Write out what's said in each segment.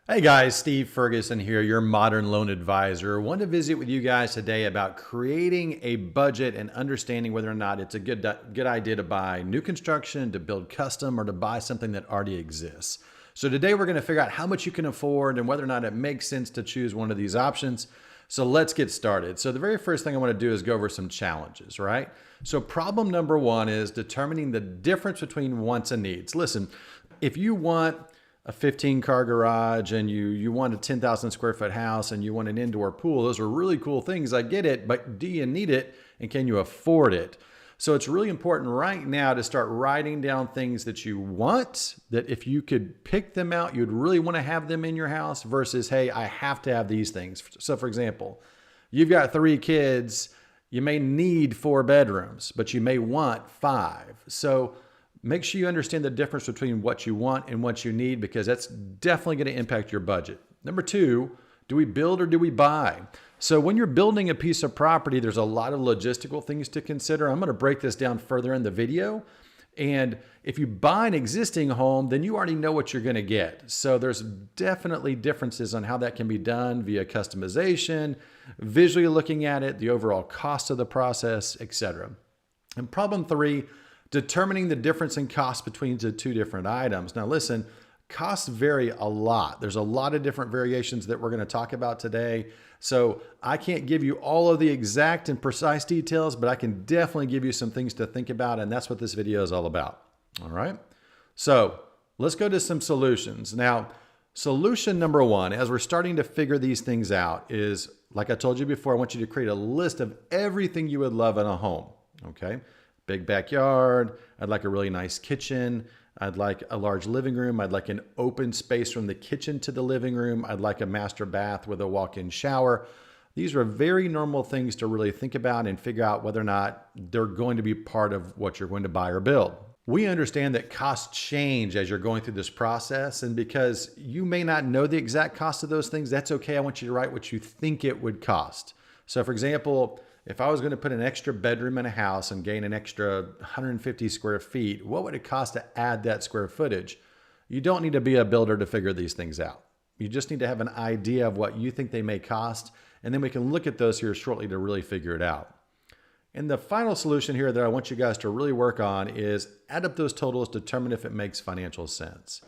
Hey guys, Steve Ferguson here, your modern loan advisor. I want to visit with you guys today about creating a budget and understanding whether or not it's a good idea to buy new construction, to build custom, or to buy something that already exists. So today we're going to figure out how much you can afford and whether or not it makes sense to choose one of these options. So let's get started. So the very first thing I want to do is go over some challenges, right? So problem number one is determining the difference between wants and needs. Listen, if you want a 15-car garage and you want a 10,000 square foot house and you want an indoor pool, those are really cool things. I get it, but do you need it and can you afford it? So it's really important right now to start writing down things that you want, that if you could pick them out, you'd really want to have them in your house versus, hey, I have to have these things. So for example, you've got 3 kids, you may need 4 bedrooms, but you may want 5. So make sure you understand the difference between what you want and what you need, because that's definitely going to impact your budget. Number 2, do we build or do we buy? So when you're building a piece of property, there's a lot of logistical things to consider. I'm going to break this down further in the video. And if you buy an existing home, then you already know what you're going to get. So there's definitely differences on how that can be done via customization, visually looking at it, the overall cost of the process, etc. And problem 3, determining the difference in cost between the 2 different items. Now listen, costs vary a lot. There's a lot of different variations that we're going to talk about today. So I can't give you all of the exact and precise details, but I can definitely give you some things to think about, and that's what this video is all about. All right. So let's go to some solutions. Now, solution number 1, as we're starting to figure these things out, is, like I told you before, I want you to create a list of everything you would love in a home. Okay. Big backyard. I'd like a really nice kitchen. I'd like a large living room. I'd like an open space from the kitchen to the living room. I'd like a master bath with a walk-in shower. These are very normal things to really think about and figure out whether or not they're going to be part of what you're going to buy or build. We understand that costs change as you're going through this process, and because you may not know the exact cost of those things, that's okay. I want you to write what you think it would cost. So for example, if I was going to put an extra bedroom in a house and gain an extra 150 square feet, what would it cost to add that square footage? You don't need to be a builder to figure these things out. You just need to have an idea of what you think they may cost, and then we can look at those here shortly to really figure it out. And the final solution here that I want you guys to really work on is add up those totals, determine if it makes financial sense.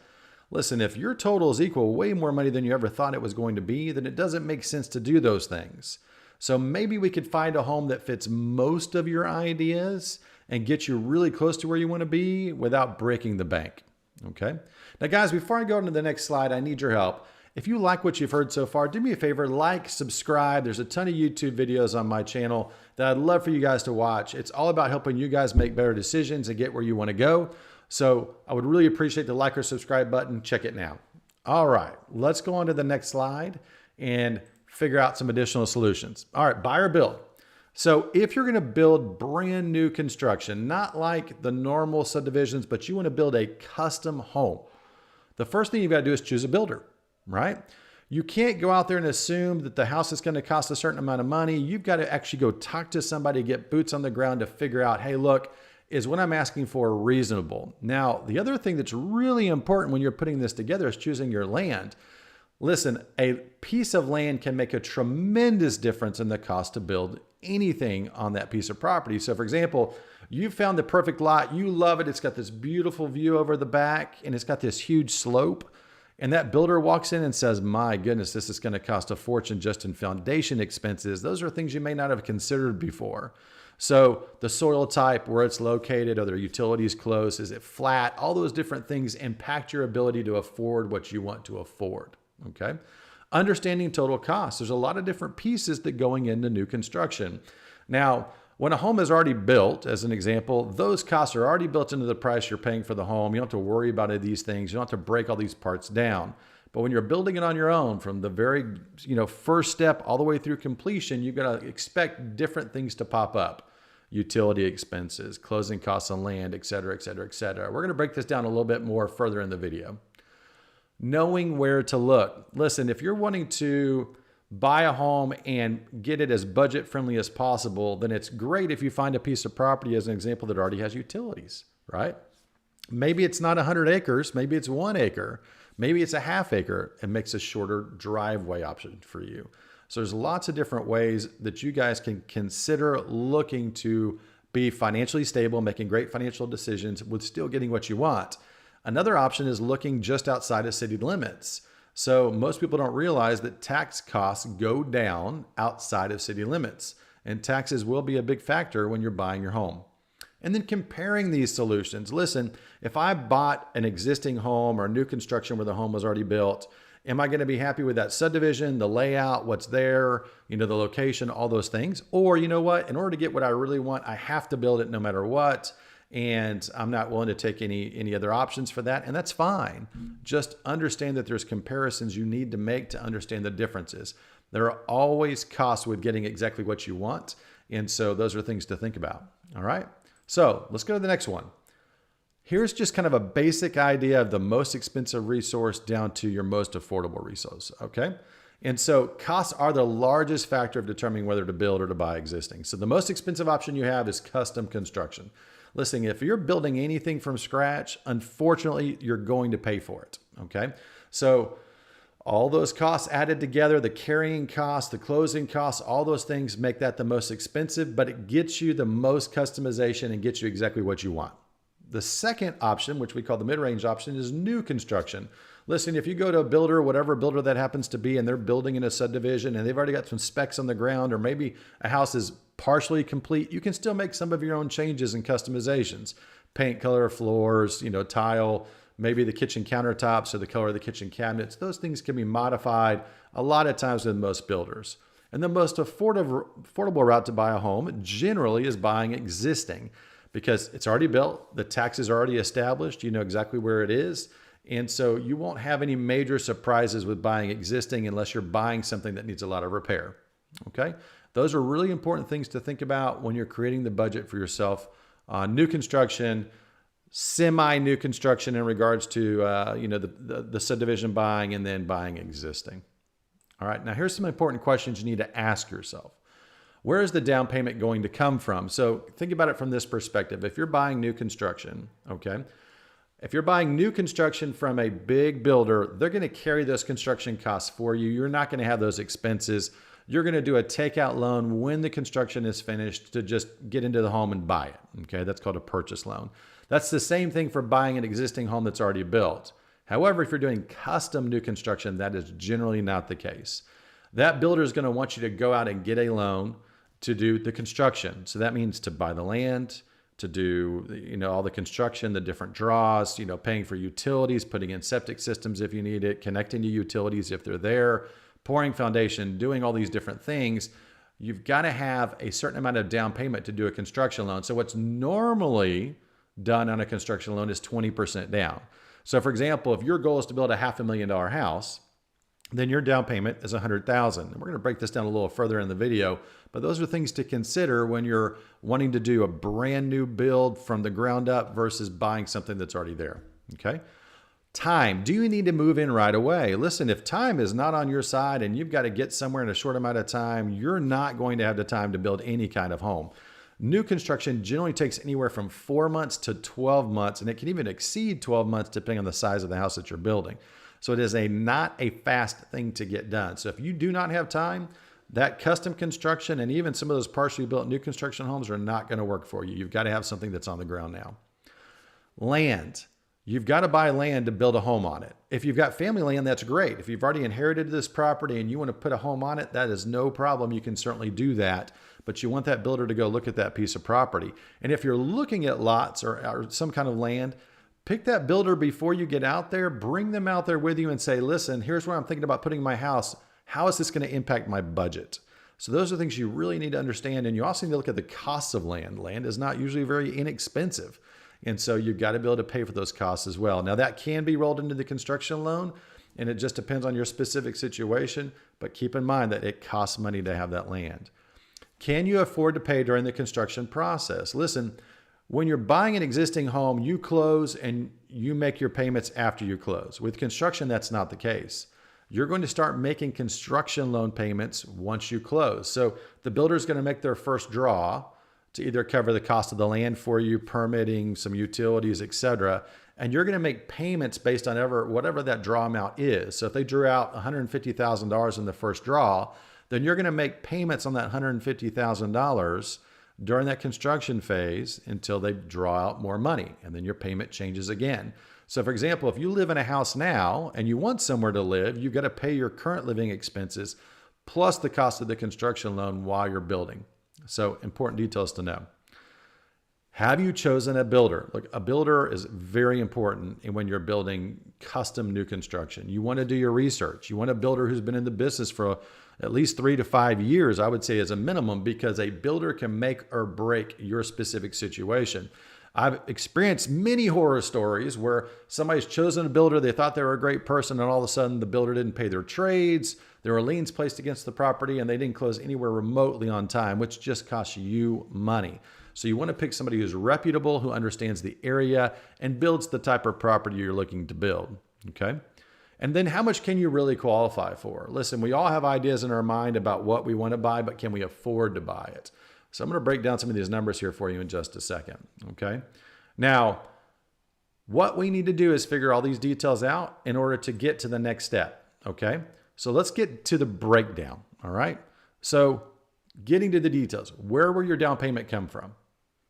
Listen, if your totals equal way more money than you ever thought it was going to be, then it doesn't make sense to do those things. So maybe we could find a home that fits most of your ideas and get you really close to where you want to be without breaking the bank. Okay. Now guys, before I go on to the next slide, I need your help. If you like what you've heard so far, do me a favor, like, subscribe. There's a ton of YouTube videos on my channel that I'd love for you guys to watch. It's all about helping you guys make better decisions and get where you want to go. So I would really appreciate the like or subscribe button. Check it now. All right, let's go on to the next slide and figure out some additional solutions. All right, buy or build. So if you're going to build brand new construction, not like the normal subdivisions, but you want to build a custom home, the first thing you've got to do is choose a builder, right? You can't go out there and assume that the house is going to cost a certain amount of money. You've got to actually go talk to somebody, get boots on the ground to figure out, hey, look, is what I'm asking for reasonable? Now, the other thing that's really important when you're putting this together is choosing your land. Listen, a piece of land can make a tremendous difference in the cost to build anything on that piece of property. So for example, you found the perfect lot, you love it, it's got this beautiful view over the back, and it's got this huge slope, and that builder walks in and says, my goodness, this is going to cost a fortune just in foundation expenses. Those are things you may not have considered before. So the soil type, where it's located, are there utilities close, is it flat? All those different things impact your ability to afford what you want to afford. Okay. Understanding total costs. There's a lot of different pieces that going into new construction. Now, when a home is already built, as an example, those costs are already built into the price you're paying for the home. You don't have to worry about any of these things. You don't have to break all these parts down. But when you're building it on your own, from the very, first step all the way through completion, you're going to expect different things to pop up. Utility expenses, closing costs on land, et cetera, et cetera, et cetera. We're going to break this down a little bit more further in the video. Knowing where to look. Listen, if you're wanting to buy a home and get it as budget friendly as possible, then it's great if you find a piece of property, as an example, that already has utilities, right? Maybe it's not 100 acres. Maybe it's 1 acre. Maybe it's a half acre. It makes a shorter driveway option for you. So there's lots of different ways that you guys can consider looking to be financially stable, making great financial decisions with still getting what you want. Another option is looking just outside of city limits. So most people don't realize that tax costs go down outside of city limits, and taxes will be a big factor when you're buying your home. And then comparing these solutions. Listen, if I bought an existing home or new construction where the home was already built, am I going to be happy with that subdivision, the layout, what's there, the location, all those things? Or you know what? In order to get what I really want, I have to build it no matter what. And I'm not willing to take any other options for that. And that's fine. Just understand that there's comparisons you need to make to understand the differences. There are always costs with getting exactly what you want. And so those are things to think about. All right. So let's go to the next one. Here's just kind of a basic idea of the most expensive resource down to your most affordable resource, okay? And so costs are the largest factor of determining whether to build or to buy existing. So the most expensive option you have is custom construction. Listen, if you're building anything from scratch, unfortunately, you're going to pay for it, okay? So all those costs added together, the carrying costs, the closing costs, all those things make that the most expensive, but it gets you the most customization and gets you exactly what you want. The second option, which we call the mid-range option, is new construction. Listen, if you go to a builder, whatever builder that happens to be, and they're building in a subdivision and they've already got some specs on the ground, or maybe a house is partially complete, you can still make some of your own changes and customizations. Paint color, floors, tile, maybe the kitchen countertops or the color of the kitchen cabinets. Those things can be modified a lot of times with most builders. And the most affordable route to buy a home generally is buying existing, because it's already built, the taxes are already established, you know exactly where it is. And so you won't have any major surprises with buying existing unless you're buying something that needs a lot of repair. Okay? Those are really important things to think about when you're creating the budget for yourself on new construction, semi-new construction in regards to the subdivision buying, and then buying existing. All right, now here's some important questions you need to ask yourself. Where is the down payment going to come from? So think about it from this perspective. If you're buying new construction, okay, if you're buying new construction from a big builder, they're going to carry those construction costs for you. You're not going to have those expenses. You're going to do a takeout loan when the construction is finished to just get into the home and buy it. Okay, that's called a purchase loan. That's the same thing for buying an existing home that's already built. However, if you're doing custom new construction, that is generally not the case. That builder is going to want you to go out and get a loan to do the construction. So that means to buy the land, to do all the construction, the different draws, paying for utilities, putting in septic systems if you need it, connecting to utilities if they're there, pouring foundation, doing all these different things. You've got to have a certain amount of down payment to do a construction loan. So what's normally done on a construction loan is 20% down. So for example, if your goal is to build a $500,000 house, then your down payment is $100,000. And we're going to break this down a little further in the video, but those are things to consider when you're wanting to do a brand new build from the ground up versus buying something that's already there. Okay. Time. Do you need to move in right away? Listen, if time is not on your side and you've got to get somewhere in a short amount of time, you're not going to have the time to build any kind of home. New construction generally takes anywhere from 4 months to 12 months, and it can even exceed 12 months depending on the size of the house that you're building. So it is not a fast thing to get done. So if you do not have time, that custom construction and even some of those partially built new construction homes are not going to work for you. You've got to have something that's on the ground now. Land. You've got to buy land to build a home on it. If you've got family land, that's great. If you've already inherited this property and you want to put a home on it, that is no problem. You can certainly do that. But you want that builder to go look at that piece of property. And if you're looking at lots or some kind of land, pick that builder before you get out there, bring them out there with you and say, listen, here's where I'm thinking about putting my house. How is this going to impact my budget? So those are things you really need to understand. And you also need to look at the costs of land. Land is not usually very inexpensive. And so you've got to be able to pay for those costs as well. Now that can be rolled into the construction loan, and it just depends on your specific situation, but keep in mind that it costs money to have that land. Can you afford to pay during the construction process? Listen, when you're buying an existing home, you close and you make your payments after you close. With construction, that's not the case. You're going to start making construction loan payments once you close. So the builder is going to make their first draw to either cover the cost of the land for you, permitting, some utilities, etc. And you're going to make payments based on whatever that draw amount is. So if they drew out $150,000 in the first draw, then you're going to make payments on that $150,000 during that construction phase until they draw out more money. And then your payment changes again. So for example, if you live in a house now and you want somewhere to live, you've got to pay your current living expenses plus the cost of the construction loan while you're building. So important details to know. Have you chosen a builder? Look, a builder is very important when you're building custom new construction. You want to do your research. You want a builder who's been in the business for at least 3 to 5 years, I would say, as a minimum, because a builder can make or break your specific situation. I've experienced many horror stories where somebody's chosen a builder, they thought they were a great person, and all of a sudden the builder didn't pay their trades, there were liens placed against the property, and they didn't close anywhere remotely on time, which just costs you money. So you want to pick somebody who's reputable, who understands the area, and builds the type of property you're looking to build, okay? And then how much can you really qualify for? Listen, we all have ideas in our mind about what we want to buy, but can we afford to buy it? So I'm going to break down some of these numbers here for you in just a second, okay? Now, what we need to do is figure all these details out in order to get to the next step, okay? So let's get to the breakdown, all right? So getting to the details, where will your down payment come from?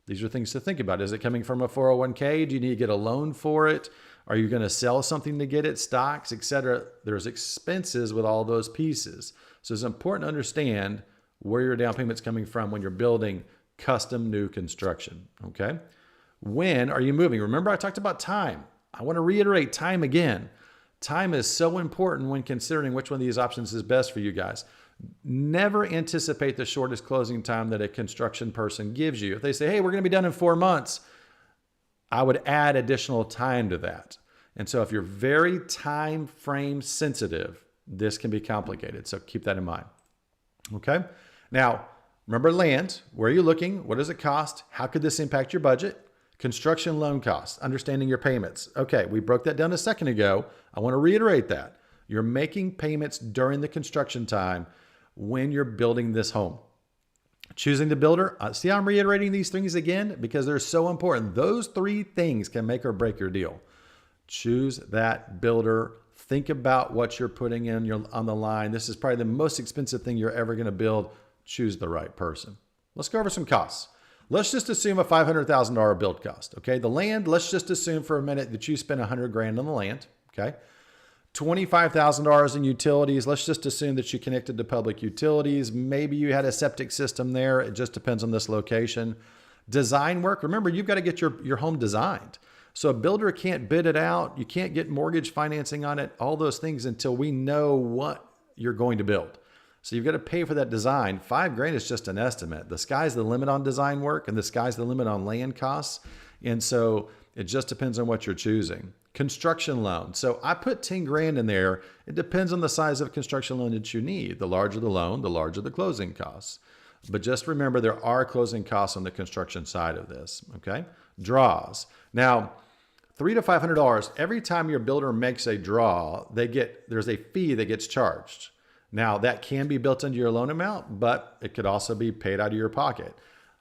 These are things to think about. Is it coming from a 401k? Do you need to get a loan for it? Are you going to sell something to get it, stocks, etc.? There's expenses with all those pieces. So it's important to understand where your down payment's coming from when you're building custom new construction, okay? When are you moving? Remember I talked about time. I want to reiterate time again. Time is so important when considering which one of these options is best for you guys. Never anticipate the shortest closing time that a construction person gives you. If they say, hey, we're going to be done in 4 months, I would add additional time to that. And so if you're very time frame sensitive, this can be complicated. So keep that in mind. Okay. Now, remember land. Where are you looking? What does it cost? How could this impact your budget? Construction loan costs, understanding your payments. Okay, we broke that down a second ago. I want to reiterate that. You're making payments during the construction time when you're building this home. Choosing the builder. See how I'm reiterating these things again? Because they're so important. Those 3 things can make or break your deal. Choose that builder. Think about what you're putting in on the line. This is probably the most expensive thing you're ever going to build. Choose the right person. Let's go over some costs. Let's just assume a $500,000 build cost. Okay, the land. Let's just assume for a minute that you spent $100,000 on the land. Okay, $25,000 in utilities. Let's just assume that you connected to public utilities. Maybe you had a septic system there. It just depends on this location. Design work. Remember, you've got to get your home designed. So a builder can't bid it out. You can't get mortgage financing on it, all those things until we know what you're going to build. So you've got to pay for that design. $5,000 is just an estimate. The sky's the limit on design work and the sky's the limit on land costs. And so it just depends on what you're choosing. Construction loan. So I put $10,000 in there. It depends on the size of construction loan that you need. The larger the loan, the larger the closing costs. But just remember, there are closing costs on the construction side of this, okay? Draws. Now, $300 to $500, every time your builder makes a draw, there's a fee that gets charged. Now, that can be built into your loan amount, but it could also be paid out of your pocket.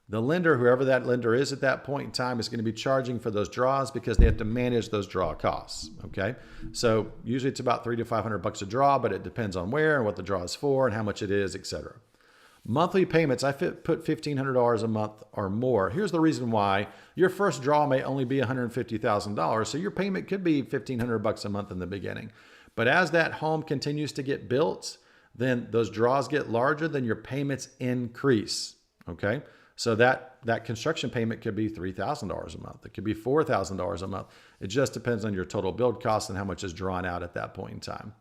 The lender, whoever that lender is at that point in time, is going to be charging for those draws because they have to manage those draw costs, okay? So usually it's about $300 to $500 a draw, but it depends on where and what the draw is for and how much it is, etc. Monthly payments, I put $1,500 a month or more. Here's the reason why. Your first draw may only be $150,000, so your payment could be $1,500 a month in the beginning. But as that home continues to get built, then those draws get larger, then your payments increase, okay? So that construction payment could be $3,000 a month. It could be $4,000 a month. It just depends on your total build cost and how much is drawn out at that point in time.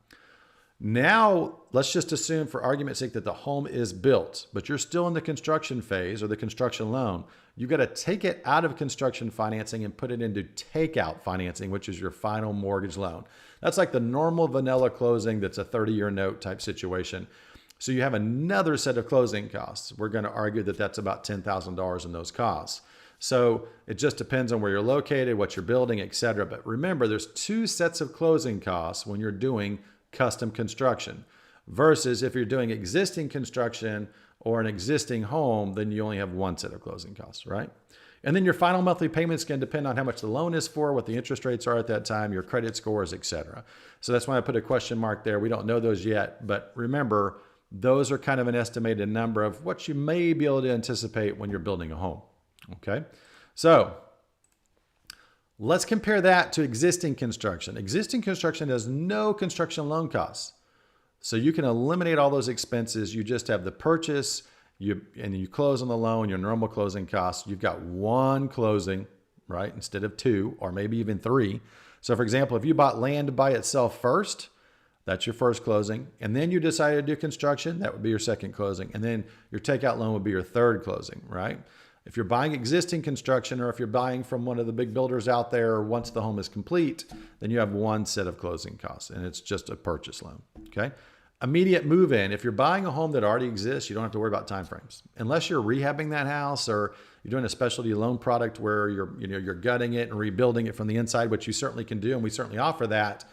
Now, let's just assume for argument's sake that the home is built, but you're still in the construction phase or the construction loan. You've got to take it out of construction financing and put it into takeout financing, which is your final mortgage loan. That's like the normal vanilla closing that's a 30-year note type situation. So you have another set of closing costs. We're going to argue that that's about $10,000 in those costs. So it just depends on where you're located, what you're building, etc. But remember, there's 2 sets of closing costs when you're doing custom construction. versus if you're doing existing construction or an existing home, then you only have one set of closing costs, right? And then your final monthly payments can depend on how much the loan is for, what the interest rates are at that time, your credit scores, etc. So that's why I put a question mark there. We don't know those yet, but remember, those are kind of an estimated number of what you may be able to anticipate when you're building a home, okay? So let's compare that to existing construction. Existing construction has no construction loan costs. So you can eliminate all those expenses. You just have the purchase, and you close on the loan, your normal closing costs. You've got one closing, right, instead of two or maybe even three. So for example, if you bought land by itself first, that's your first closing. And then you decided to do construction, that would be your second closing. And then your takeout loan would be your third closing, right? If you're buying existing construction or if you're buying from one of the big builders out there once the home is complete, then you have one set of closing costs and it's just a purchase loan, okay? Immediate move-in. If you're buying a home that already exists, you don't have to worry about timeframes. Unless you're rehabbing that house or you're doing a specialty loan product where you're gutting it and rebuilding it from the inside, which you certainly can do, and we certainly offer that,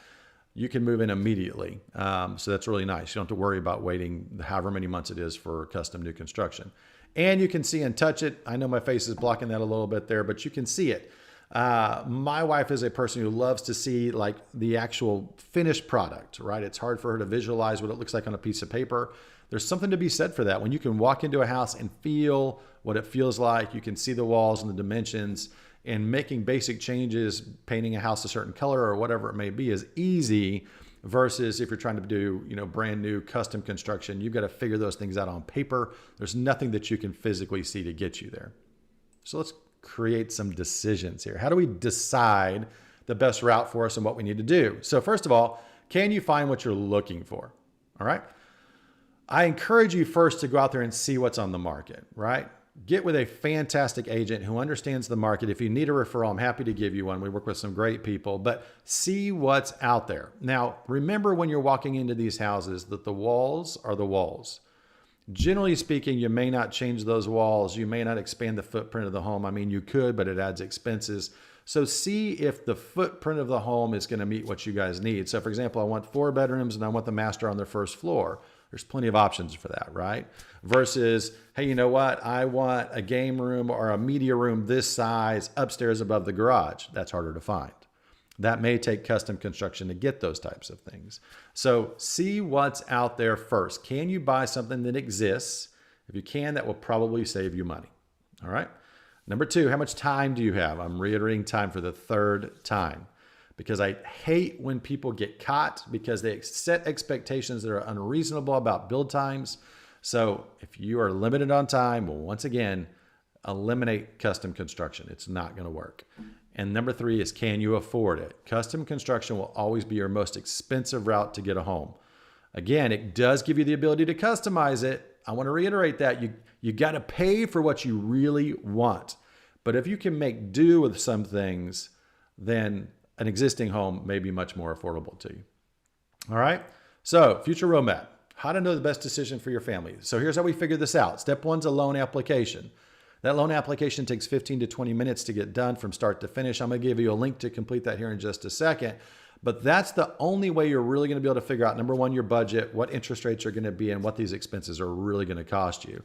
you can move in immediately. So that's really nice. You don't have to worry about waiting however many months it is for custom new construction. And you can see and touch it. I know my face is blocking that a little bit there, but you can see it. My wife is a person who loves to see like the actual finished product, right? It's hard for her to visualize what it looks like on a piece of paper. There's something to be said for that. When you can walk into a house and feel what it feels like, you can see the walls and the dimensions, and making basic changes, painting a house a certain color or whatever it may be is easy versus if you're trying to do, brand new custom construction, you've got to figure those things out on paper. There's nothing that you can physically see to get you there. So let's create some decisions here. How do we decide the best route for us and what we need to do? So first of all, can you find what you're looking for? All right. I encourage you first to go out there and see what's on the market, right? Get with a fantastic agent who understands the market. If you need a referral, I'm happy to give you one. We work with some great people, but see what's out there. Now, remember when you're walking into these houses that the walls are the walls. Generally speaking, you may not change those walls. You may not expand the footprint of the home. I mean, you could, but it adds expenses. So see if the footprint of the home is going to meet what you guys need. So for example, I want 4 bedrooms and I want the master on their first floor. There's plenty of options for that, right? Versus, hey, you know what? I want a game room or a media room this size upstairs above the garage. That's harder to find. That may take custom construction to get those types of things. So see what's out there first. Can you buy something that exists? If you can, that will probably save you money. All right. Number 2, how much time do you have? I'm reiterating time for the 3rd time because I hate when people get caught because they set expectations that are unreasonable about build times. So if you are limited on time, well, once again, eliminate custom construction. It's not going to work. And number 3 is, can you afford it? Custom construction will always be your most expensive route to get a home. Again, it does give you the ability to customize it. I want to reiterate that. You got to pay for what you really want. But if you can make do with some things, then an existing home may be much more affordable to you. All right. So future roadmap, how to know the best decision for your family. So here's how we figure this out. Step 1 is a loan application. That loan application takes 15 to 20 minutes to get done from start to finish. I'm going to give you a link to complete that here in just a second. But that's the only way you're really going to be able to figure out, number 1, your budget, what interest rates are going to be, and what these expenses are really going to cost you.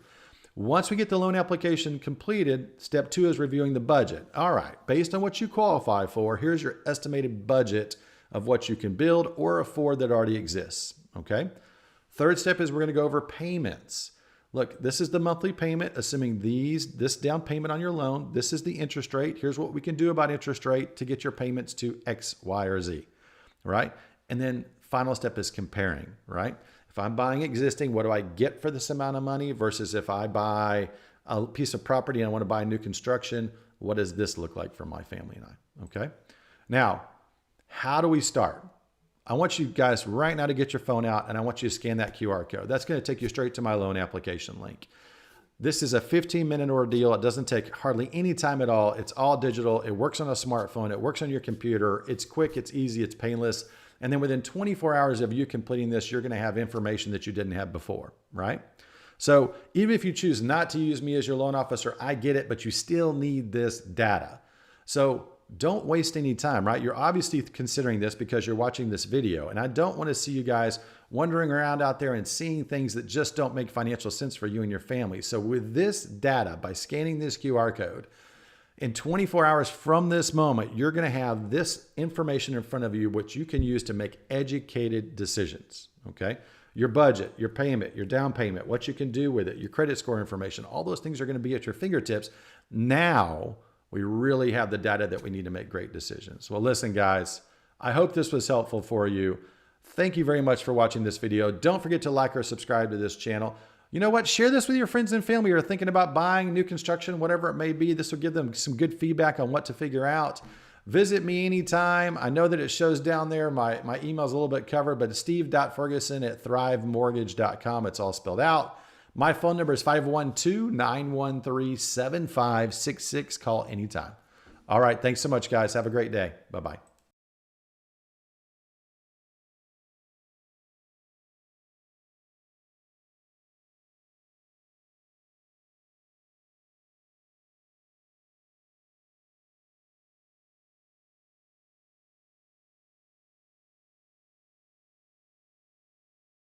Once we get the loan application completed, step 2 is reviewing the budget. All right, based on what you qualify for, here's your estimated budget of what you can build or afford that already exists. Okay. 3rd step is we're going to go over payments. Look, this is the monthly payment, assuming this down payment on your loan. This is the interest rate. Here's what we can do about interest rate to get your payments to X, Y, or Z, right? And then final step is comparing, right? If I'm buying existing, what do I get for this amount of money versus if I buy a piece of property and I want to buy new construction, what does this look like for my family and I, okay? Now, how do we start? I want you guys right now to get your phone out and I want you to scan that QR code. That's going to take you straight to my loan application link. This is a 15-minute ordeal. It doesn't take hardly any time at all. It's all digital. It works on a smartphone. It works on your computer. It's quick, it's easy, it's painless. And then within 24 hours of you completing this, you're going to have information that you didn't have before, right? So even if you choose not to use me as your loan officer, I get it, but you still need this data. So don't waste any time, right? You're obviously considering this because you're watching this video, and I don't want to see you guys wandering around out there and seeing things that just don't make financial sense for you and your family. So with this data, by scanning this QR code, in 24 hours from this moment, you're going to have this information in front of you, which you can use to make educated decisions, okay? Your budget, your payment, your down payment, what you can do with it, your credit score information, all those things are going to be at your fingertips. Now, we really have the data that we need to make great decisions. Well, listen, guys, I hope this was helpful for you. Thank you very much for watching this video. Don't forget to like or subscribe to this channel. You know what? Share this with your friends and family who are thinking about buying new construction, whatever it may be. This will give them some good feedback on what to figure out. Visit me anytime. I know that it shows down there. My email's a little bit covered, but it's steve.ferguson@thrivemortgage.com. It's all spelled out. My phone number is 512-913-7566. Call anytime. All right. Thanks so much, guys. Have a great day. Bye-bye.